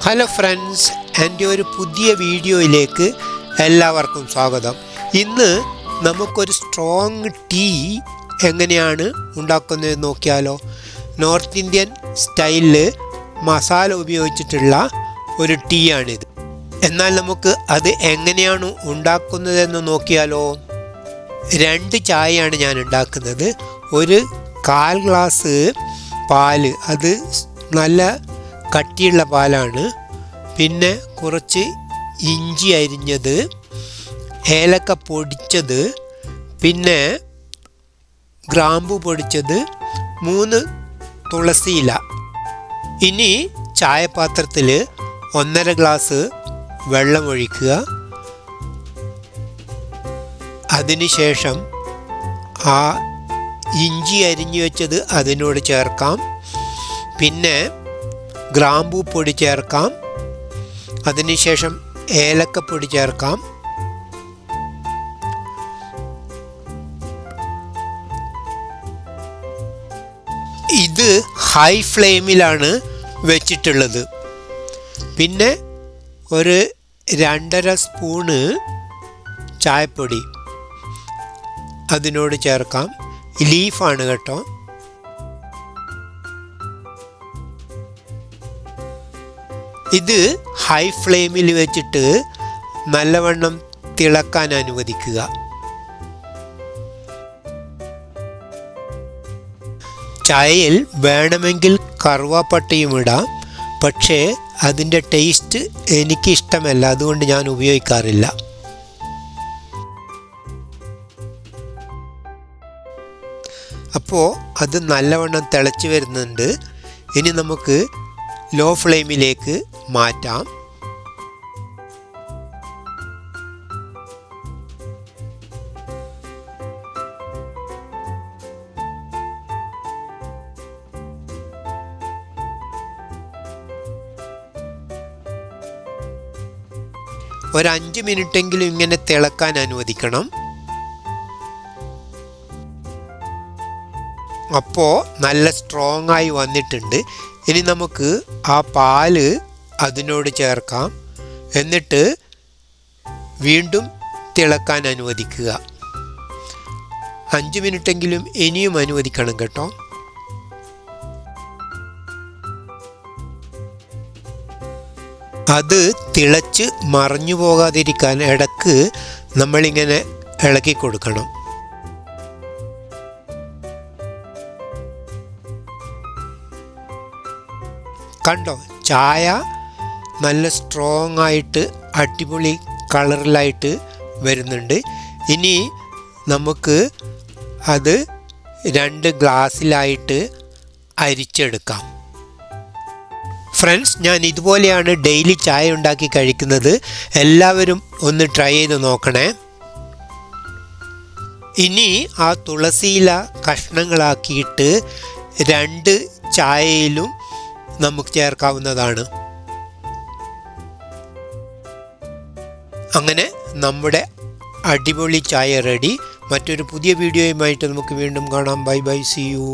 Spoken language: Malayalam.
ഹലോ ഫ്രണ്ട്സ്, എൻ്റെ ഒരു പുതിയ വീഡിയോയിലേക്ക് എല്ലാവർക്കും സ്വാഗതം. ഇന്ന് നമുക്കൊരു സ്ട്രോങ് ടീ എങ്ങനെയാണ് ഉണ്ടാക്കുന്നതെന്ന് നോക്കിയാലോ. നോർത്ത് ഇന്ത്യൻ സ്റ്റൈലിൽ മസാല ഉപയോഗിച്ചിട്ടുള്ള ഒരു ടീ ആണിത്. എന്നാൽ നമുക്ക് അത് എങ്ങനെയാണ് ഉണ്ടാക്കുന്നതെന്ന് നോക്കിയാലോ. 2 ചായയാണ് ഞാൻ ഉണ്ടാക്കുന്നത്. ഒരു 1/4 ഗ്ലാസ് പാല്, അത് നല്ല കട്ടിയുള്ള പാലാണ്. പിന്നെ കുറച്ച് ഇഞ്ചി അരിഞ്ഞത്, ഏലക്ക പൊടിച്ചത്, പിന്നെ ഗ്രാമ്പു പൊടിച്ചത്, 3 തുളസിയില. ഇനി ചായപാത്രത്തിൽ 1.5 ഗ്ലാസ് വെള്ളം ഒഴിക്കുക. അതിനുശേഷം ആ ഇഞ്ചി അരിഞ്ഞു വെച്ചത് അതിനോട് ചേർക്കാം. പിന്നെ ഗ്രാമ്പൂ പൊടി ചേർക്കാം. അതിനുശേഷം ഏലക്കപ്പൊടി ചേർക്കാം. ഇത് ഹൈ ഫ്ലെയിമിലാണ് വെച്ചിട്ടുള്ളത്. പിന്നെ ഒരു 2.5 സ്പൂണ് ചായപ്പൊടി അതിനോട് ചേർക്കാം. ലീഫാണ് കേട്ടോ. ഇത് ഹൈ ഫ്ലെയിമിൽ വെച്ചിട്ട് നല്ലവണ്ണം തിളക്കാൻ അനുവദിക്കുക. ചായയിൽ വേണമെങ്കിൽ കറുവാപ്പട്ടയും ഇടാം, പക്ഷേ അതിൻ്റെ ടേസ്റ്റ് എനിക്കിഷ്ടമല്ല, അതുകൊണ്ട് ഞാൻ ഉപയോഗിക്കാറില്ല. അപ്പോൾ അത് നല്ലവണ്ണം തിളച്ച് വരുന്നുണ്ട്. ഇനി നമുക്ക് ലോ ഫ്ലെയിമിലേക്ക് മാറ്റാം. ഒരു 5 മിനിറ്റെങ്കിലും ഇങ്ങനെ തിളക്കാൻ അനുവദിക്കണം. അപ്പോൾ നല്ല സ്ട്രോങ് ആയി വന്നിട്ടുണ്ട്. ഇനി നമുക്ക് ആ പാല് അതിനോട് ചേർക്കാം. എന്നിട്ട് വീണ്ടും തിളക്കാൻ അനുവദിക്കുക. 5 മിനിറ്റെങ്കിലും ഇനിയും അനുവദിക്കണം കേട്ടോ. അത് തിളച്ച് മറിഞ്ഞു പോകാതിരിക്കാൻ ഇടക്ക് നമ്മളിങ്ങനെ ഇളക്കി കൊടുക്കണം. കണ്ടോ, ചായ നല്ല സ്ട്രോങ് ആയിട്ട് അടിപൊളി കളറിലായിട്ട് വരുന്നുണ്ട്. ഇനി നമുക്ക് അത് 2 ഗ്ലാസ്സിലായിട്ട് അരിച്ചെടുക്കാം. ഫ്രണ്ട്സ്, ഞാൻ ഇതുപോലെയാണ് ഡെയിലി ചായ ഉണ്ടാക്കി കഴിക്കുന്നത്. എല്ലാവരും ഒന്ന് ട്രൈ ചെയ്ത് നോക്കണേ. ഇനി ആ തുളസിയില കഷ്ണങ്ങളാക്കിയിട്ട് 2 ചായയിലും നമുക്ക് ചേർക്കാവുന്നതാണ്. അങ്ങനെ നമ്മുടെ അടിപൊളി ചായ റെഡി. മറ്റൊരു പുതിയ വീഡിയോയുമായിട്ട് നമുക്ക് വീണ്ടും കാണാം. Bye bye, see U.